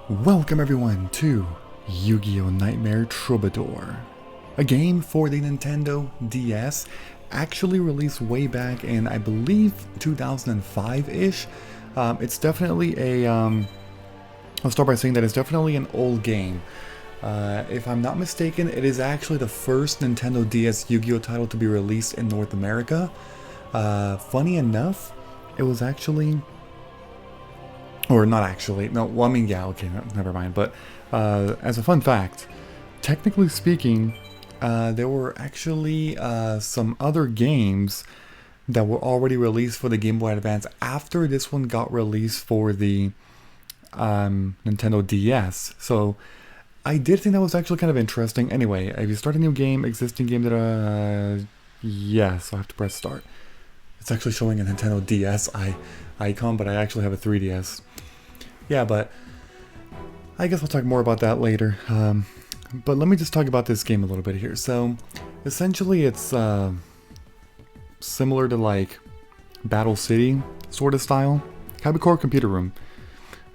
Welcome everyone to Yu-Gi-Oh! Nightmare Troubadour, a game for the Nintendo DS, actually released way back in, I believe, 2005-ish. It's definitely a, I'll start by saying that it's definitely an old game. If I'm not mistaken, it is actually the first Nintendo DS Yu-Gi-Oh! Title to be released in North America. Funny enough, it was actually... Or not actually. No, well, I mean, yeah, okay, never mind. But as a fun fact, technically speaking, there were actually some other games that were already released for the Game Boy Advance after this one got released for the Nintendo DS. So I did think that was actually kind of interesting. Anyway, if you start a new game, existing game that... yes, I'll have to press start. It's actually showing a Nintendo DS icon, but I actually have a 3DS. Yeah, but I guess we'll talk more about that later. But let me just talk about this game a little bit here. So, essentially it's similar to like Battle City sort of style. Kabakor computer room.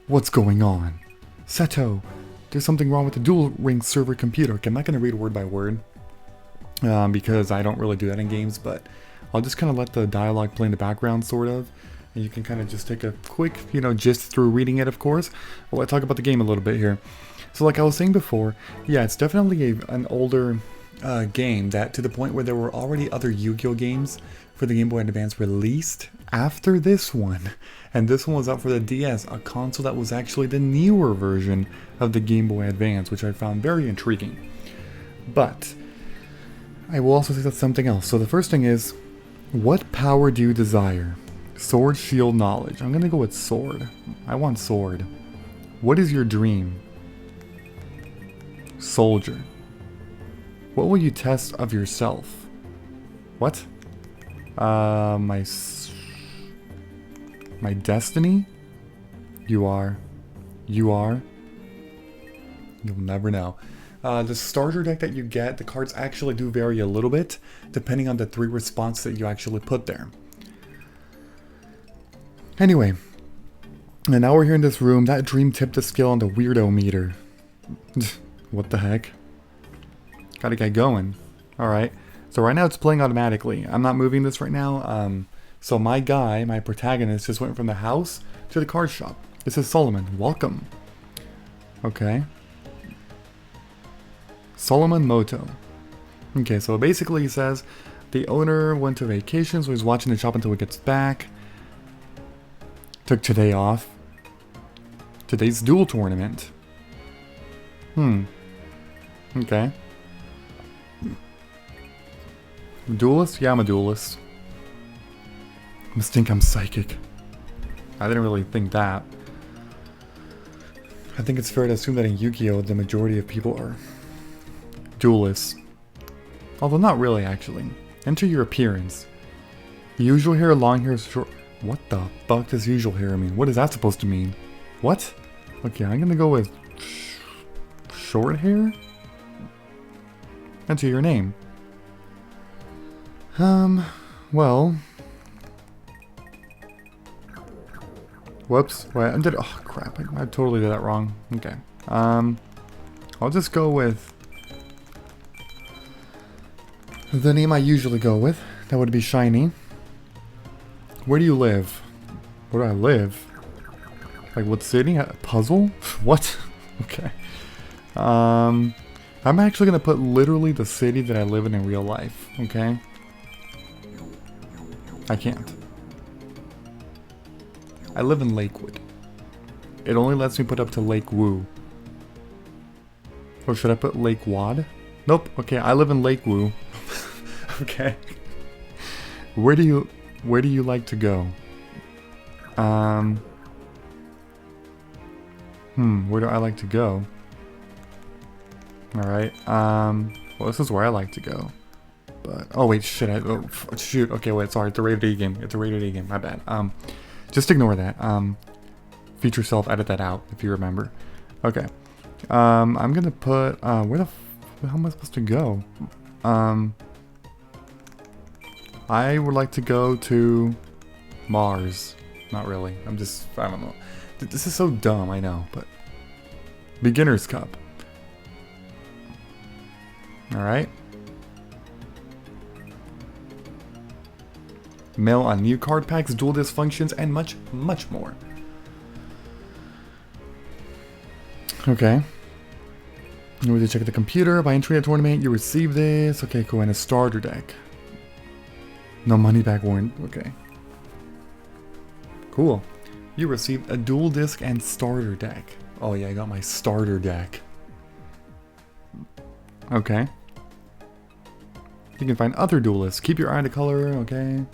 What's going on? Seto, there's something wrong with the dual ring server computer. Okay, I'm not going to read word by word because I don't really do that in games, but I'll just kind of let the dialogue play in the background, sort of. And you can kind of just take a quick, gist through reading it, of course. Well, let's talk about the game a little bit here. So like I was saying before, yeah, it's definitely an older game, that to the point where there were already other Yu-Gi-Oh! Games for the Game Boy Advance released after this one. And this one was out for the DS, a console that was actually the newer version of the Game Boy Advance, which I found very intriguing. But I will also say that's something else. So the first thing is, what power do you desire? Sword, shield, knowledge. I'm gonna go with sword. I want sword. What is your dream? Soldier. What will you test of yourself? What? My destiny? You are. You are. You'll never know. The starter deck that you get, the cards actually do vary a little bit, depending on the 3 responses that you actually put there. Anyway, and now we're here in this room. That dream tipped the scale on the weirdo meter. What the heck? Gotta get going. Alright, so right now it's playing automatically. I'm not moving this right now. So my guy, my protagonist, just went from the house to the card shop. This is Solomon. Welcome. Okay. Solomon Moto. Okay, so basically he says the owner went to vacation, so he's watching the shop until he gets back. Took today off. Today's duel tournament. Okay. Duelist? Yeah, I'm a duelist. Must think I'm psychic. I didn't really think that. I think it's fair to assume that in Yu-Gi-Oh! The majority of people are duelists. Although not really, actually. Enter your appearance. Usual hair, long hair, short... What the fuck does usual hair mean? What is that supposed to mean? What? Okay, I'm gonna go with short hair? Enter your name. Well. Whoops. Wait, oh crap, I totally did that wrong. Okay. I'll just go with the name I usually go with. That would be Shiny. Where do you live? Where do I live? Like what city? A puzzle? What? Okay. I'm actually gonna put literally the city that I live in real life. Okay. I can't. I live in Lakewood. It only lets me put up to Lake Woo. Or should I put Lake Wad? Nope. Okay, I live in Lake Woo. Okay. Where do you like to go? Where do I like to go? Alright, well, this is where I like to go. But, oh wait, shit, shoot, okay, wait, sorry, it's a rated A game. It's a rated A game, my bad. Just ignore that. Future self, edit that out, if you remember. Okay. I'm gonna put, how am I supposed to go? I would like to go to Mars. Not really. I don't know. This is so dumb, I know, but Beginner's Cup. Alright. Mail on new card packs, dual disc functions, and much, much more. Okay. You need to check the computer. By entering a tournament, you receive this. Okay, cool. And a starter deck. No money back warrant. Okay. Cool. You received a dual disc and starter deck. Oh yeah, I got my starter deck. Okay. You can find other duelists. Keep your eye on the color. Okay.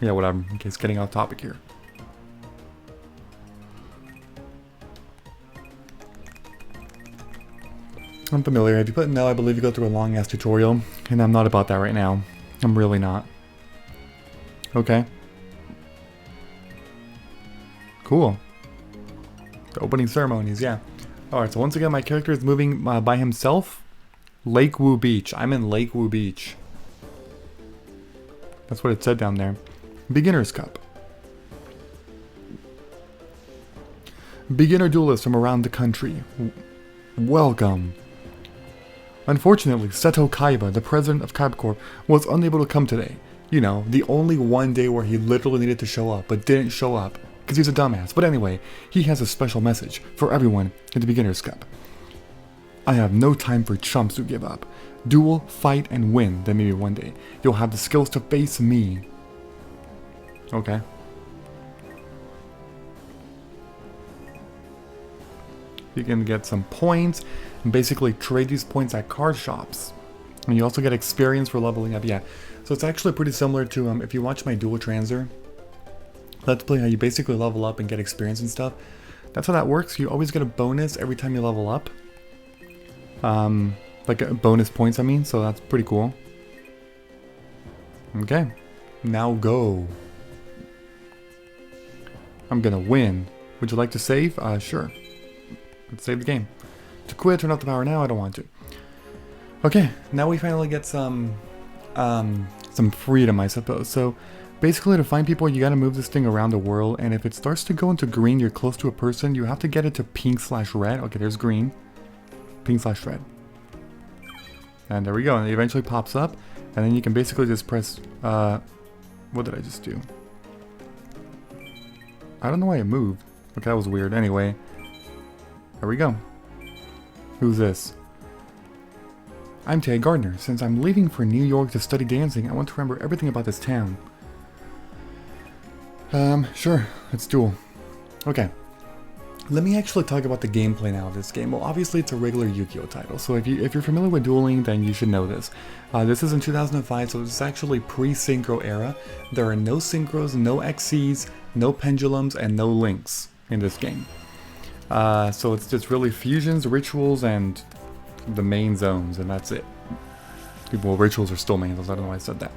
Yeah, whatever. In case getting off topic here. I'm familiar. If you put no, I believe you go through a long-ass tutorial. And I'm not about that right now. I'm really not. Okay. Cool. The opening ceremonies, yeah. Alright, so once again, my character is moving by himself. Lake Wu Beach. I'm in Lake Wu Beach. That's what it said down there. Beginner's Cup. Beginner duelists from around the country. Welcome. Unfortunately, Seto Kaiba, the president of Kaiba Corp, was unable to come today. You know, the only one day where he literally needed to show up, but didn't show up. Because he's a dumbass. But anyway, he has a special message for everyone in the Beginner's Cup. I have no time for chumps who give up. Duel, fight, and win. Then maybe one day you'll have the skills to face me. Okay. You can get some points and basically trade these points at card shops. And you also get experience for leveling up. Yeah. So it's actually pretty similar to if you watch my Dual Transer Let's Play, how you basically level up and get experience and stuff. That's how that works. You always get a bonus every time you level up. Like bonus points, I mean, so that's pretty cool. Okay, now go. I'm gonna win. Would you like to save? Sure. Let's save the game. To quit, turn off the power now, I don't want to. Okay, now we finally get some freedom, I suppose. So, basically to find people, you gotta move this thing around the world, and if it starts to go into green, you're close to a person, you have to get it to pink/red. Okay, there's green. Pink/red. And there we go, and it eventually pops up, and then you can basically just press, what did I just do? I don't know why it moved. Okay, that was weird. Anyway, there we go. Who's this? I'm Tay Gardner. Since I'm leaving for New York to study dancing, I want to remember everything about this town. Sure, let's duel. Okay. Let me actually talk about the gameplay now of this game. Well, obviously it's a regular Yugioh title, so if you're familiar with dueling, then you should know this. This is in 2005, so it's actually pre-synchro era. There are no synchros, no XCs, no pendulums, and no links in this game. So it's just really fusions, rituals, and the main zones, and that's it. Well, rituals are still main zones, I don't know why I said that.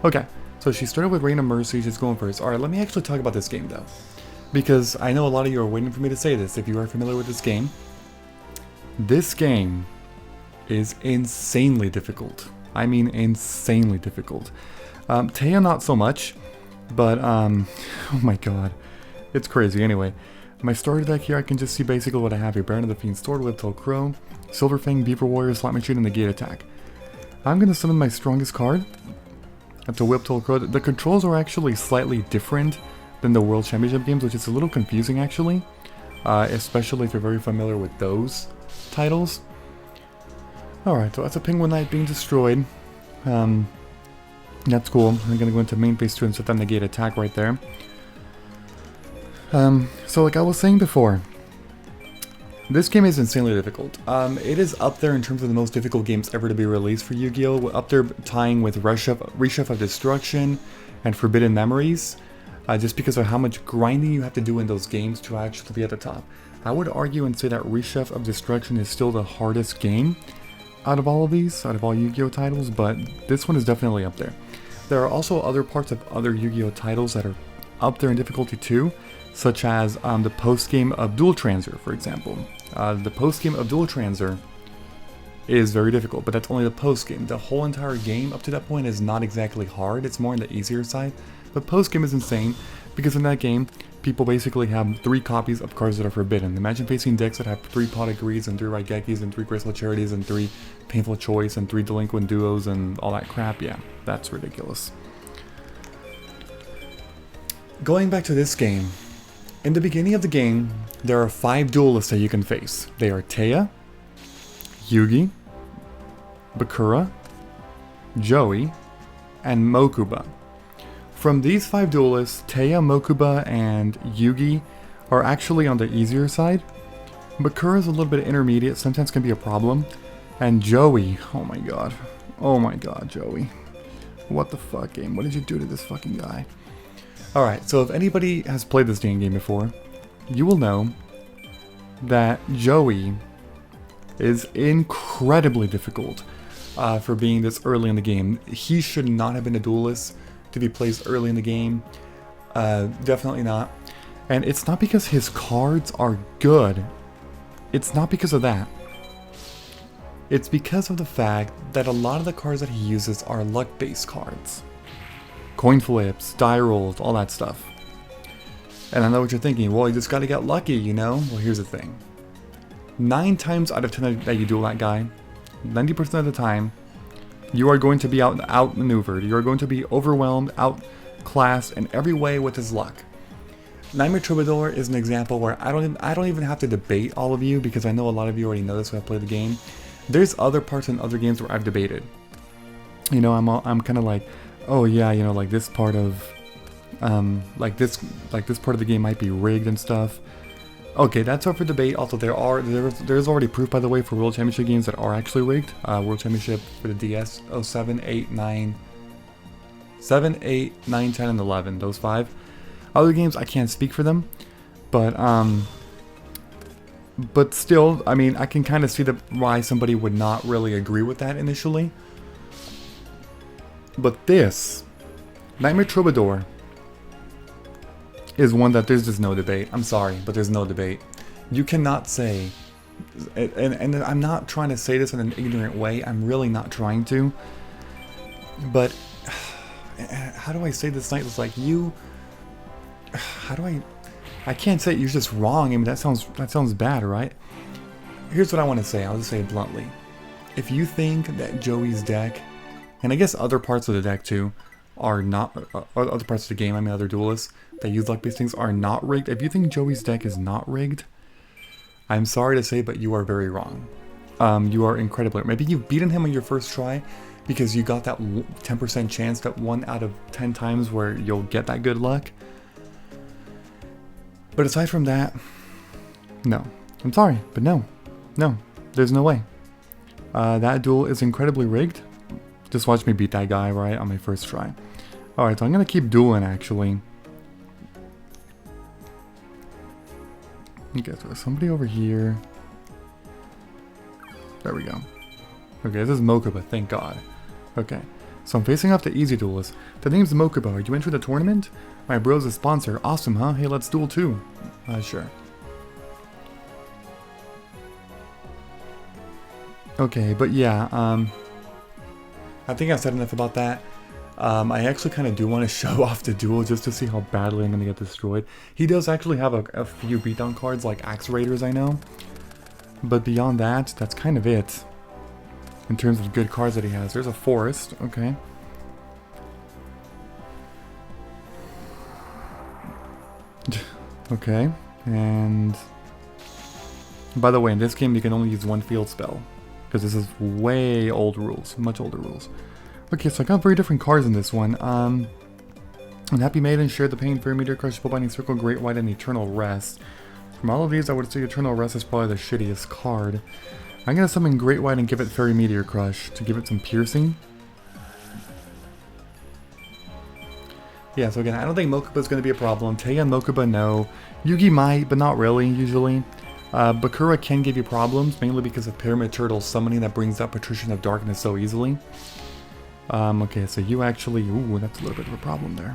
Okay, so she started with Reign of Mercy, she's going first. Alright, let me actually talk about this game though. Because I know a lot of you are waiting for me to say this, if you are familiar with this game. This game is insanely difficult. I mean insanely difficult. Taya not so much, but oh my god. It's crazy. Anyway, my starter deck here, I can just see basically what I have here. Baron of the Fiend, Sword, Whiptail Crow, Silverfang, Beaver Warrior, Slot Machine, and the Gate Attack. I'm going to summon my strongest card. That's a Whiptail Crow. The controls are actually slightly different than the World Championship games, which is a little confusing actually. Especially if you're very familiar with those titles. Alright, so that's a Penguin Knight being destroyed. That's cool. I'm going to go into main phase 2 and set down the Gate Attack right there. So like I was saying before, this game is insanely difficult. It is up there in terms of the most difficult games ever to be released for Yu-Gi-Oh! Up there tying with Reshef of Destruction and Forbidden Memories, just because of how much grinding you have to do in those games to actually be at the top. I would argue and say that Reshef of Destruction is still the hardest game out of all of these, out of all Yu-Gi-Oh! Titles, but this one is definitely up there. There are also other parts of other Yu-Gi-Oh! Titles that are up there in difficulty too, such as the post-game of Dual Transer, for example. The post-game of Dual Transer is very difficult, but that's only the post-game. The whole entire game up to that point is not exactly hard, it's more on the easier side. But post-game is insane. Because in that game, people basically have 3 copies of cards that are forbidden. Imagine facing decks that have 3 Pot of Greeds and 3 Raigekis and 3 Graceful Charities and 3 Painful Choice and 3 Delinquent Duos and all that crap. Yeah, that's ridiculous. Going back to this game, in the beginning of the game, there are 5 duelists that you can face. They are Tea, Yugi, Bakura, Joey, and Mokuba. From these 5 duelists, Tea, Mokuba, and Yugi are actually on the easier side. Bakura is a little bit intermediate, sometimes can be a problem. And Joey, oh my god. Oh my god, Joey. What the fuck, game? What did you do to this fucking guy? Alright, so if anybody has played this game before, you will know that Joey is incredibly difficult for being this early in the game. He should not have been a duelist to be placed early in the game. Definitely not. And it's not because his cards are good. It's not because of that. It's because of the fact that a lot of the cards that he uses are luck-based cards. Coin flips, die rolls, all that stuff. And I know what you're thinking, well, you just gotta get lucky, you know? Well, here's the thing. 9 times out of 10 that you duel that guy, 90% of the time, you are going to be outmaneuvered. You are going to be overwhelmed, outclassed in every way with his luck. Nightmare Troubadour is an example where I don't even have to debate all of you, because I know a lot of you already know this who have played the game. There's other parts in other games where I've debated. You know, I'm kind of like, oh yeah, you know, like this part of like this part of the game might be rigged and stuff. Okay, that's up for debate. Also, there's already proof, by the way, for World Championship games that are actually rigged. World Championship for the DS, 7, 8, 9, 7, 8, 9, 10, and 11. Those 5. Other games, I can't speak for them, but still, I mean, I can kind of see why somebody would not really agree with that initially. But this Nightmare Troubadour is one that there's just no debate. I'm sorry, but there's no debate. You cannot say, and I'm not trying to say this in an ignorant way, I'm really not trying to, but how do I say this? It's like I can't say you're just wrong. I mean, that sounds bad, right? Here's what I want to say. I'll just say it bluntly. If you think that Joey's deck, and I guess other parts of the deck too, are not, other parts of the game, I mean other duelists that use luck-based things are not rigged. If you think Joey's deck is not rigged, I'm sorry to say, but you are very wrong. You are incredibly, maybe you've beaten him on your first try because you got that 10% chance, that 1 out of 10 times where you'll get that good luck. But aside from that, no. I'm sorry, but no. No, there's no way. That duel is incredibly rigged. Just watch me beat that guy, right, on my first try. Alright, so I'm gonna keep dueling, actually. Okay, so there's somebody over here. There we go. Okay, this is Mokuba, thank God. Okay, so I'm facing off the easy duelist. The name's Mokuba. Are you entering the tournament? My bro's a sponsor. Awesome, huh? Hey, let's duel too. Sure. Okay, but yeah, I think I've said enough about that. I actually kind of do want to show off the duel just to see how badly I'm going to get destroyed. He does actually have a few beatdown cards like Axe Raiders, I know. But beyond that, that's kind of it. In terms of good cards that he has. There's a Forest, okay. Okay, and by the way, in this game you can only use 1 field spell. Because this is way old rules, much older rules. Okay, so I got very different cards in this one. Unhappy Maiden, Share the Pain, Fairy Meteor Crush, Binding Circle, Great White, and Eternal Rest. From all of these, I would say Eternal Rest is probably the shittiest card. I'm going to summon Great White and give it Fairy Meteor Crush to give it some piercing. Yeah, so again, I don't think Mokuba is going to be a problem. Tea and Mokuba, no. Yugi might, but not really, usually. Bakura can give you problems, mainly because of Pyramid Turtle's summoning that brings up Patrician of Darkness so easily. Okay, so you actually... Ooh, that's a little bit of a problem there.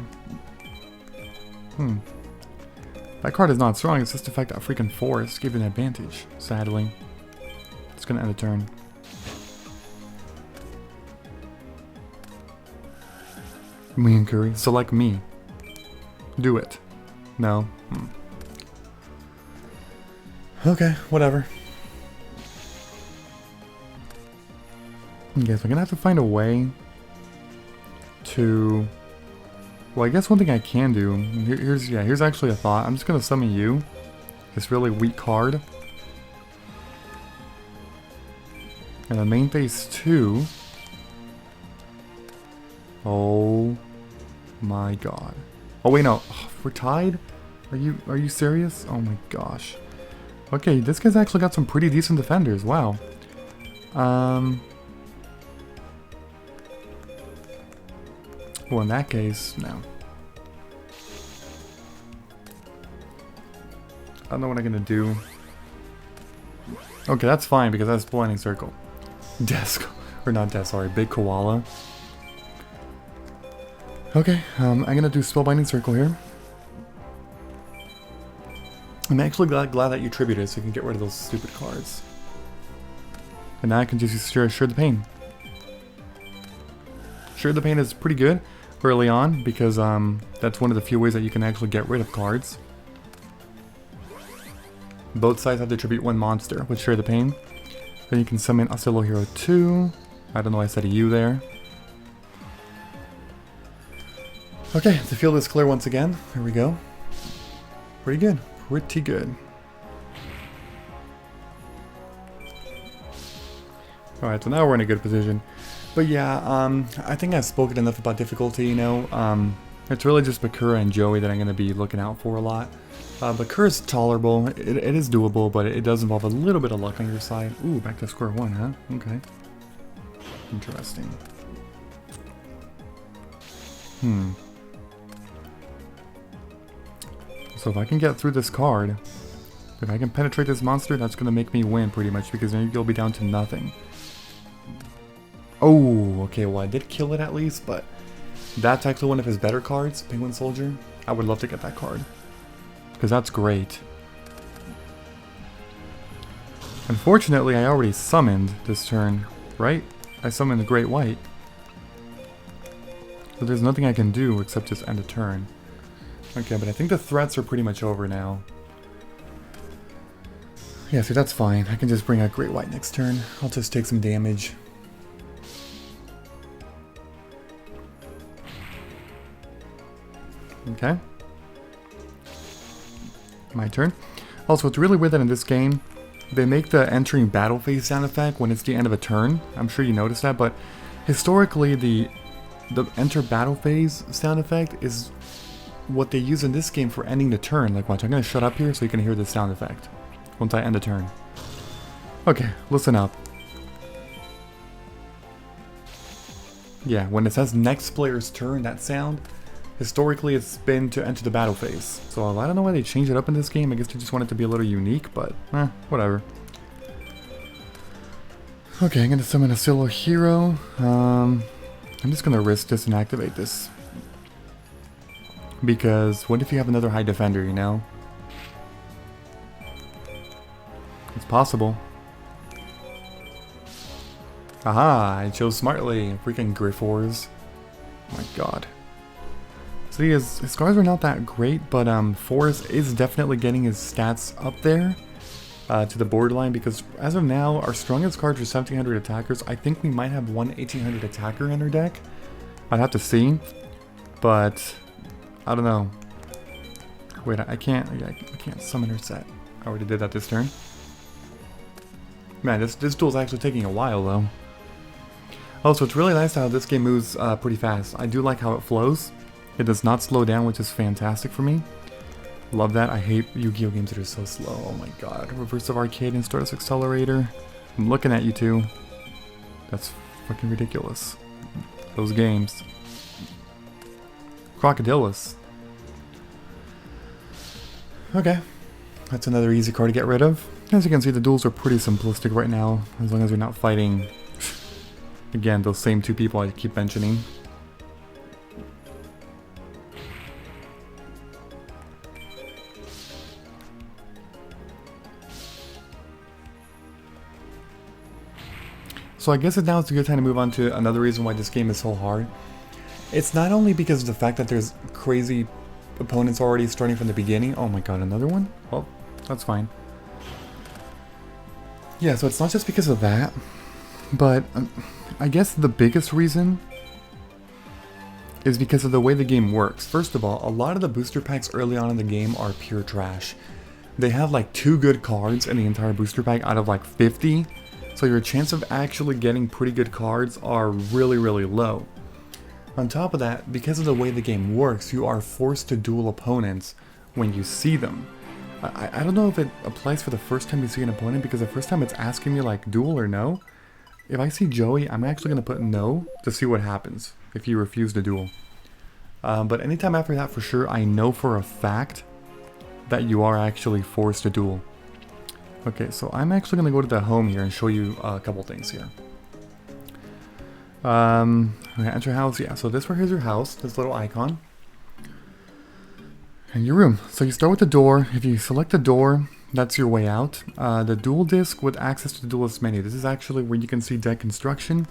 That card is not strong, it's just the fact that freaking Forest gave you an advantage, sadly. It's gonna end a turn. Me and Curry, select me. Do it. No? Okay, whatever. Okay, so I'm gonna have to find a way to... Well, I guess one thing I can do... Here's actually a thought. I'm just gonna summon you. This really weak card. And the main phase 2... Oh my god. Oh wait, no. Oh, we're tied? Are you serious? Oh my gosh. Okay, this guy's actually got some pretty decent defenders. Wow. Well, in that case, no. I don't know what I'm gonna do. Okay, that's fine because that's blinding circle. Desk, or not desk, sorry, big koala. Okay, I'm gonna do spellbinding circle here. I'm actually glad that you tributed so you can get rid of those stupid cards. And now I can just use Sure the Pain. Sure the Pain is pretty good early on because that's one of the few ways that you can actually get rid of cards. Both sides have to tribute one monster with Share the Pain. Then you can summon Oscillo Hero 2. I don't know why I said a U there. Okay, the field is clear once again. Here we go. Pretty good. Pretty good. Alright, so now we're in a good position. But yeah, I think I've spoken enough about difficulty, you know. It's really just Bakura and Joey that I'm going to be looking out for a lot. Bakura's tolerable. It is doable, but it does involve a little bit of luck on your side. Ooh, back to square one, huh? Okay. Interesting. So if I can get through this card, if I can penetrate this monster, that's going to make me win pretty much, because then you'll be down to nothing. Oh, okay, well I did kill it at least, but that's actually one of his better cards, Penguin Soldier. I would love to get that card, because that's great. Unfortunately, I already summoned this turn, right? I summoned the Great White. So there's nothing I can do except just end a turn. Okay, but I think the threats are pretty much over now. Yeah, see, that's fine. I can just bring out Great White next turn. I'll just take some damage. Okay. My turn. Also, it's really weird that in this game, they make the entering battle phase sound effect when it's the end of a turn. I'm sure you noticed that, but historically, the enter battle phase sound effect is what they use in this game for ending the turn. Like, watch, I'm going to shut up here so you can hear the sound effect once I end a turn. Okay, listen up. Yeah, when it says next player's turn, that sound, historically it's been to enter the battle phase. So I don't know why they changed it up in this game. I guess they just want it to be a little unique, but whatever. Okay, I'm going to summon a solo hero. I'm just going to risk this and activate this. Because what if you have another high defender, you know? It's possible. Aha, I chose smartly. Freaking Griffors. Oh my god. See, his cards are not that great, but Forrest is definitely getting his stats up there to the borderline, because as of now, our strongest cards are 1700 attackers. I think we might have one 1800 attacker in our deck. I'd have to see, but I don't know. Wait, I can't summon her set. I already did that this turn. Man, this duel's actually taking a while though. Also, it's really nice how this game moves pretty fast. I do like how it flows. It does not slow down, which is fantastic for me. Love that. I hate Yu-Gi-Oh games that are so slow. Oh my god. Reverse of Arcade and Stardust Accelerator. I'm looking at you two. That's fucking ridiculous. Those games. Crocodilus. Okay. That's another easy card to get rid of. As you can see, the duels are pretty simplistic right now, as long as you're not fighting, again, those same two people I keep mentioning. So I guess now it's a good time to move on to another reason why this game is so hard. It's not only because of the fact that there's crazy opponents already starting from the beginning. Oh my god, another one? Well, that's fine. Yeah, so it's not just because of that, but I guess the biggest reason is because of the way the game works. First of all, a lot of the booster packs early on in the game are pure trash. They have like 2 good cards in the entire booster pack out of like 50, so your chance of actually getting pretty good cards are really, really low. On top of that, because of the way the game works, you are forced to duel opponents when you see them. I don't know if it applies for the first time you see an opponent, because the first time it's asking me like duel or no. If I see Joey, I'm actually going to put no to see what happens if you refuse to duel. But anytime after that, for sure, I know for a fact that you are actually forced to duel. Okay, so I'm actually going to go to the home here and show you a couple things here. Okay, enter house. Yeah, so this right here is your house, this little icon. And your room. So you start with the door. If you select the door, that's your way out. The duel disc with access to the duelist menu. This is actually where you can see deck construction,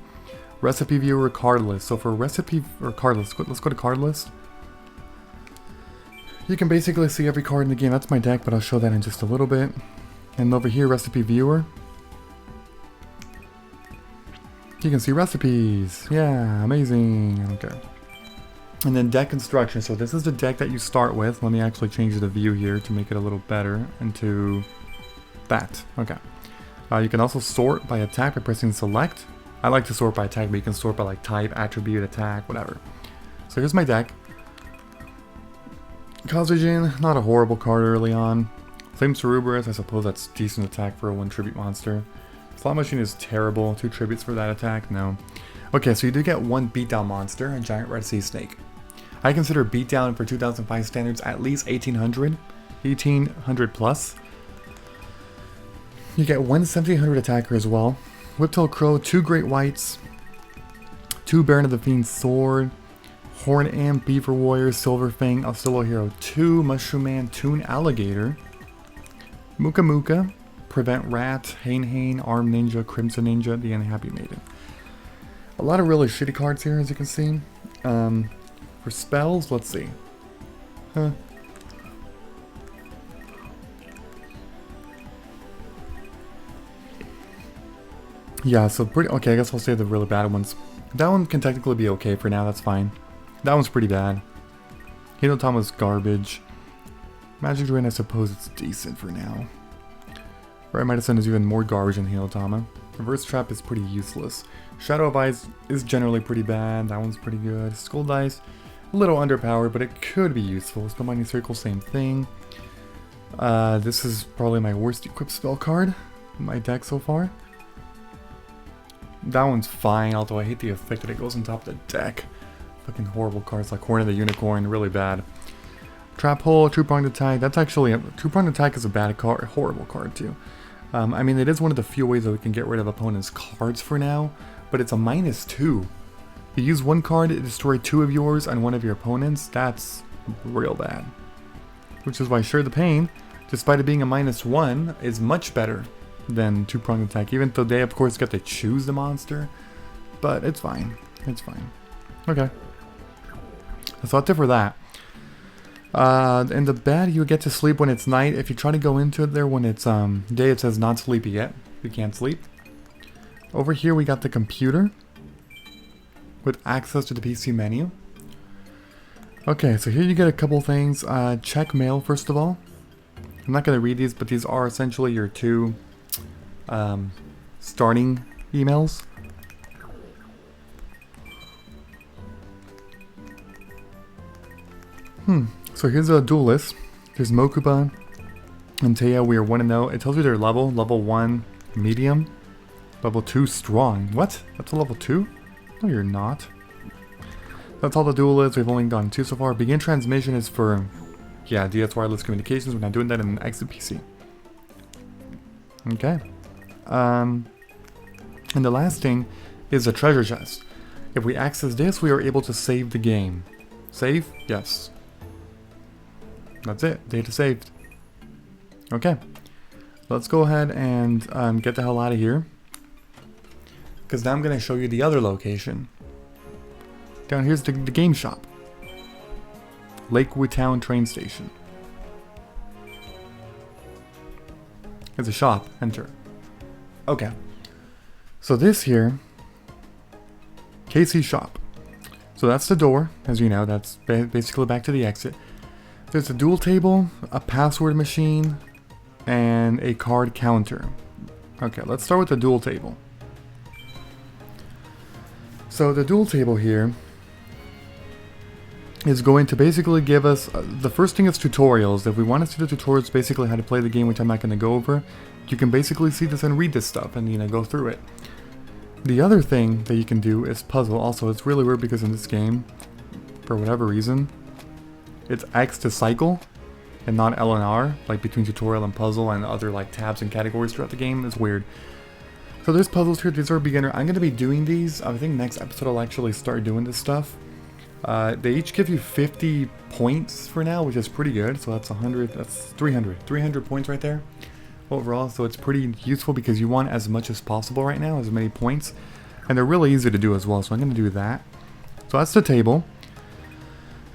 recipe viewer, card list. So for recipe or card list, let's go to card list. You can basically see every card in the game. That's my deck, but I'll show that in just a little bit. And over here, recipe viewer. You can see recipes. Yeah, amazing. Okay. And then deck construction. So this is the deck that you start with. Let me actually change the view here to make it a little better into that. Okay. You can also sort by attack by pressing select. I like to sort by attack, but you can sort by like type, attribute, attack, whatever. So here's my deck. Kazujin, not a horrible card early on. Flame Cerebrus, I suppose that's decent attack for a 1 tribute monster. Slot Machine is terrible. 2 tributes for that attack? No. Okay, so you do get 1 beatdown monster, a giant red sea snake. I consider beatdown for 2005 standards at least 1800 plus. You get 1 1700 attacker as well. Whiptail Crow, 2 Great Whites, 2 Baron of the Fiend's Sword, Horn Amp, Beaver Warrior, Silver Fang, Oscillo Hero 2, Mushroom Man, Toon Alligator, Muka Muka, Prevent Rat, Hane, Arm Ninja, Crimson Ninja, the Unhappy Maiden. A lot of really shitty cards here, as you can see. For spells, let's see. Yeah, so pretty... Okay, I guess I'll say the really bad ones. That one can technically be okay for now, that's fine. That one's pretty bad. Hinotama's garbage. Magic Drain, I suppose it's decent for now. Right Medicine is even more garbage than Hinotama. Reverse Trap is pretty useless. Shadow of Eyes is generally pretty bad. That one's pretty good. Skull Dice, a little underpowered, but it could be useful. Spell Binding Circle, same thing. This is probably my worst equipped spell card in my deck so far. That one's fine, although I hate the effect that it goes on top of the deck. Fucking horrible cards like Horn of the Unicorn, really bad. Trap Hole, True Pronged Attack. That's actually True Pronged Attack is a bad card, a horrible card too. I mean, it is one of the few ways that we can get rid of opponents' cards for now, but it's a -2. You use 1 card to destroy 2 of yours on 1 of your opponents. That's real bad. Which is why Share the Pain, despite it being a -1, is much better than 2 Pronged Attack, even though they of course get to choose the monster. But it's fine. It's fine. Okay. So that's it for that. In the bed, you get to sleep when it's night. If you try to go into it there when it's day, it says not sleepy yet. You can't sleep. Over here we got the computer with access to the PC menu. Okay, so here you get a couple things. Check mail first of all. I'm not going to read these, but these are essentially your 2 starting emails. So here's a duel list. There's Mokuba and Taya. We are 1-0. It tells you their level. Level 1, medium. Level 2, strong. What? That's a level 2? No, you're not. That's all the duel is. We've only gone 2 so far. Begin transmission is for, yeah, DS wireless communications. We're not doing that in an exit PC. Okay. And the last thing is a treasure chest. If we access this, we are able to save the game. Save? Yes. That's it. Data saved. Okay. Let's go ahead and get the hell out of here. Because now I'm going to show you the other location. Down here's the game shop. Lakewood Town train station. It's a shop. Enter. Okay. So this here, Casey's shop. So that's the door, as you know. That's basically back to the exit. There's a duel table, a password machine, and a card counter. Okay, let's start with the duel table. So the duel table here is going to basically give us, the first thing is tutorials. If we want to see the tutorials, basically how to play the game, which I'm not going to go over, you can basically see this and read this stuff and, you know, go through it. The other thing that you can do is puzzle. Also, it's really weird because in this game, for whatever reason, it's X to cycle and not L and R, like between tutorial and puzzle and other like tabs and categories throughout the game. It's weird. So there's puzzles here. These are beginner. I'm going to be doing these. I think next episode I'll actually start doing this stuff. They each give you 50 points for now, which is pretty good. So that's 100, that's 300 points right there overall. So it's pretty useful because you want as much as possible right now, as many points. And they're really easy to do as well. So I'm going to do that. So that's the table.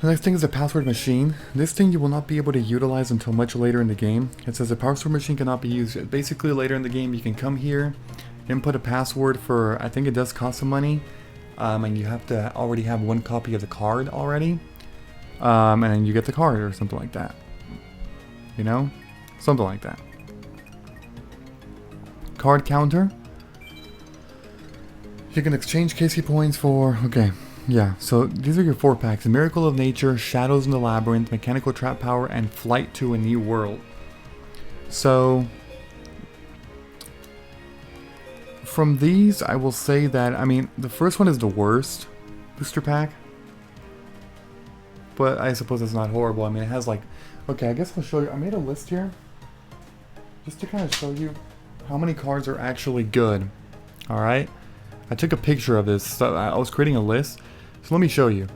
The next thing is a password machine. This thing you will not be able to utilize until much later in the game. It says a password machine cannot be used. Basically later in the game you can come here, input a password for, I think it does cost some money. And you have to already have one copy of the card already. And then you get the card or something like that. You know? Something like that. Card counter. You can exchange KC points for... Okay. Yeah, so these are your 4 packs. Miracle of Nature, Shadows in the Labyrinth, Mechanical Trap Power, and Flight to a New World. So... from these, I will say that, I mean, the first one is the worst booster pack. But I suppose it's not horrible. I mean, it has like... Okay, I guess I'll show you. I made a list here. Just to kind of show you how many cards are actually good. Alright? I took a picture of this. So I was creating a list. So let me show you.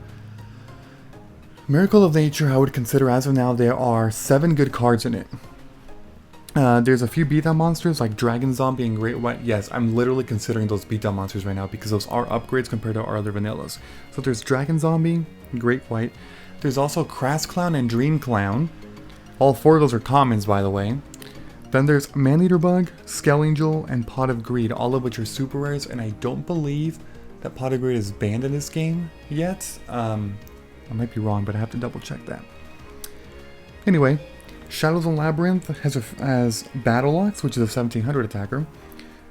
Miracle of Nature, I would consider as of now, there are 7 good cards in it. There's a few beatdown monsters like Dragon Zombie and Great White. Yes, I'm literally considering those beatdown monsters right now because those are upgrades compared to our other vanillas. So there's Dragon Zombie, Great White. There's also Crass Clown and Dream Clown. All 4 of those are commons, by the way. Then there's Man-Eater Bug, Skellangel, and Pot of Greed, all of which are super rares, and I don't believe that Pot of Greed is banned in this game yet. I might be wrong, but I have to double check that. Anyway, Shadows in Labyrinth has Battle Axe, which is a 1700 attacker.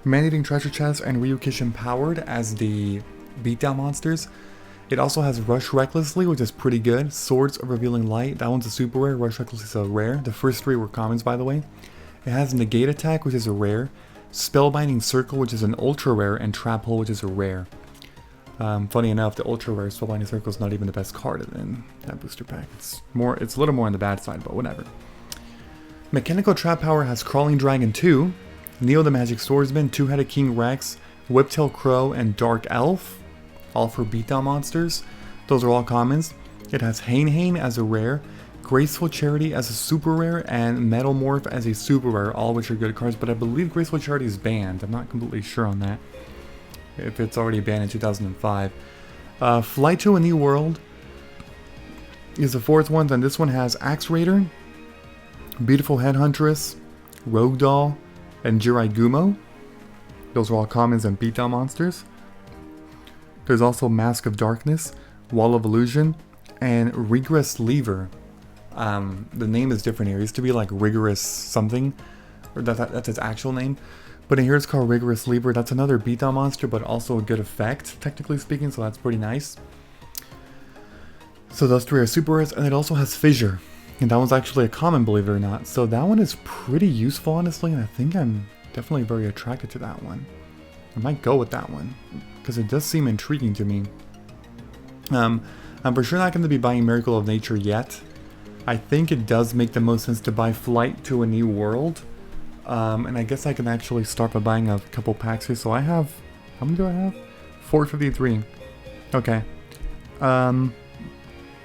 Man-Eating Treasure Chest and Ryukishin Powered as the beatdown monsters. It also has Rush Recklessly, which is pretty good. Swords of Revealing Light, that one's a super rare. Rush Recklessly is a rare. The first 3 were commons, by the way. It has Negate Attack, which is a rare. Spellbinding Circle, which is an ultra rare. And Trap Hole, which is a rare. Funny enough, the ultra rare Spellbinding Circle is not even the best card in that booster pack. It's a little more on the bad side, but whatever. Mechanical Trap Power has Crawling Dragon 2, Neo the Magic Swordsman, Two-Headed King Rex, Whiptail Crow, and Dark Elf, all for beatdown monsters. Those are all commons. It has Hain as a rare, Graceful Charity as a super rare, and Metalmorph as a super rare, all which are good cards, but I believe Graceful Charity is banned. I'm not completely sure on that, if it's already banned in 2005. Flight to a New World is the 4th one, then this one has Axe Raider, Beautiful Headhuntress, Rogue Doll, and Jiraiya. Those are all commons and beatdown monsters. There's also Mask of Darkness, Wall of Illusion, and Rigorous Lever. The name is different here. It used to be like Rigorous something, or that's its actual name. But in here it's called Rigorous Lever. That's another beatdown monster, but also a good effect, technically speaking, so that's pretty nice. So those 3 are super rares, and it also has Fissure. And that one's actually a common, believe it or not. So that one is pretty useful, honestly, and I think I'm definitely very attracted to that one. I might go with that one, because it does seem intriguing to me. I'm for sure not going to be buying Miracle of Nature yet. I think it does make the most sense to buy Flight to a New World. And I guess I can actually start by buying a couple packs here. So I have, how many do I have? 453. Okay.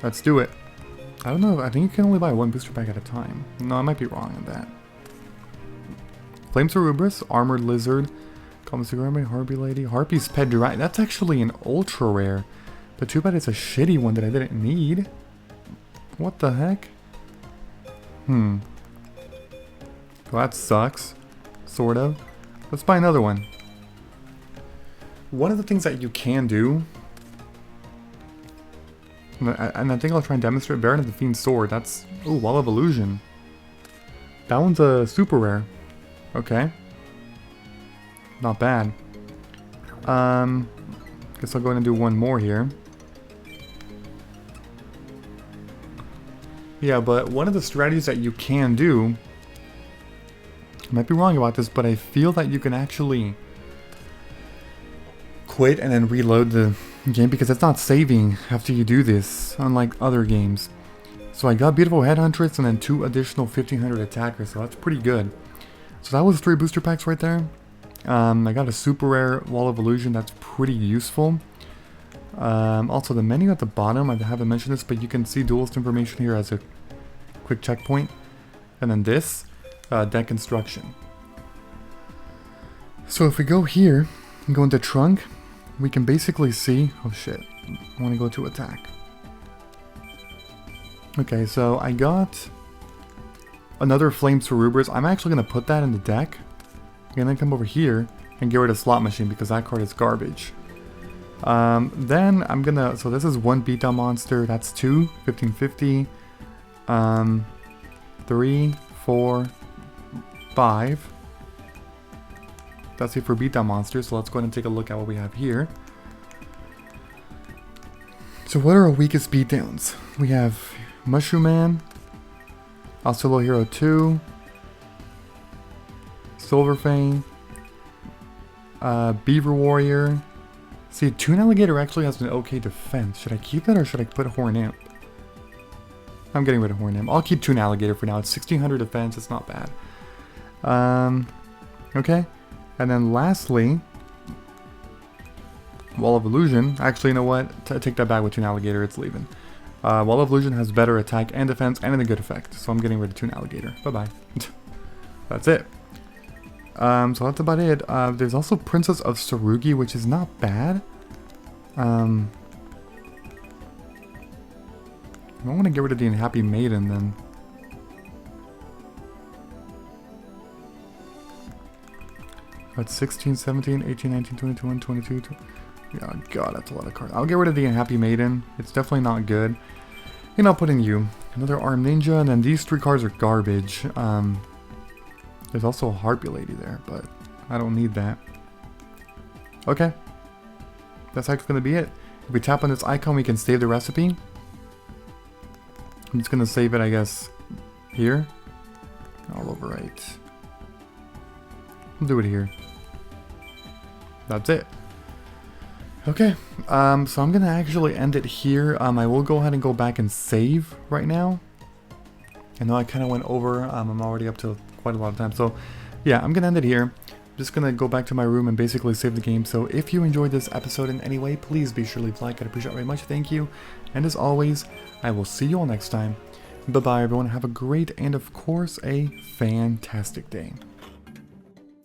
Let's do it. I don't know, I think you can only buy 1 booster pack at a time. No, I might be wrong on that. Flame Cerberus, Armored Lizard, Commissary, Harpy Lady, Harpy's Pet Dragon. That's actually an ultra rare. But too bad it's a shitty one that I didn't need. What the heck? Well, that sucks. Sort of. Let's buy another one. One of the things that you can do, and I think I'll try and demonstrate, Baron of the Fiend's Sword. That's, ooh, Wall of Illusion. That one's a super rare. Okay. Not bad. Guess I'll go ahead and do one more here. Yeah, but one of the strategies that you can do, I might be wrong about this, but I feel that you can actually quit and then reload the game because it's not saving after you do this, unlike other games. So I got Beautiful Headhuntress and then 2 additional 1500 attackers, so that's pretty good. So that was 3 booster packs right there. I got a super rare Wall of Illusion, that's pretty useful. Also the menu at the bottom, I haven't mentioned this, but you can see duelist information here as a quick checkpoint. And then this, deck construction. So if we go here and go into trunk, we can basically see, oh shit, I want to go to attack. Okay, so I got another Flame Cerberus. I'm actually going to put that in the deck. And then come over here and get rid of Slot Machine because that card is garbage. Then I'm gonna, so this is 1 beatdown monster, that's 2, 1550, 3, 4, 5. That's it for beatdown monsters, so let's go ahead and take a look at what we have here. So what are our weakest beatdowns? We have Mushroom Man, Solo Hero 2, Silverfang, Beaver Warrior. See, Toon Alligator actually has an okay defense. Should I keep that or should I put Horn Imp? I'm getting rid of Horn Imp. I'll keep Toon Alligator for now. It's 1600 defense. It's not bad. Okay. And then lastly, Wall of Illusion. Actually, you know what? Take that back with Toon Alligator. It's leaving. Wall of Illusion has better attack and defense and a good effect. So I'm getting rid of Toon Alligator. Bye-bye. That's it. So that's about it. There's also Princess of Tsurugi, which is not bad. I want to get rid of the Unhappy Maiden then. That's 16, 17, 18, 19, 20, 21, 22. Yeah, God, that's a lot of cards. I'll get rid of the Unhappy Maiden. It's definitely not good. And I'll put in you. Another Armed Ninja, and then these 3 cards are garbage. There's also a Harpy Lady there, but I don't need that. Okay. That's actually going to be it. If we tap on this icon, we can save the recipe. I'm just going to save it, I guess, here. I'll overwrite. We'll do it here. That's it. Okay. So I'm going to actually end it here. I will go ahead and go back and save right now. I know I kind of went over. I'm already up to quite a lot of time. So yeah, I'm going to end it here. I'm just going to go back to my room and basically save the game. So if you enjoyed this episode in any way, please be sure to leave a like. I'd appreciate it very much. Thank you. And as always, I will see you all next time. Bye-bye, everyone. Have a great and, of course, a fantastic day.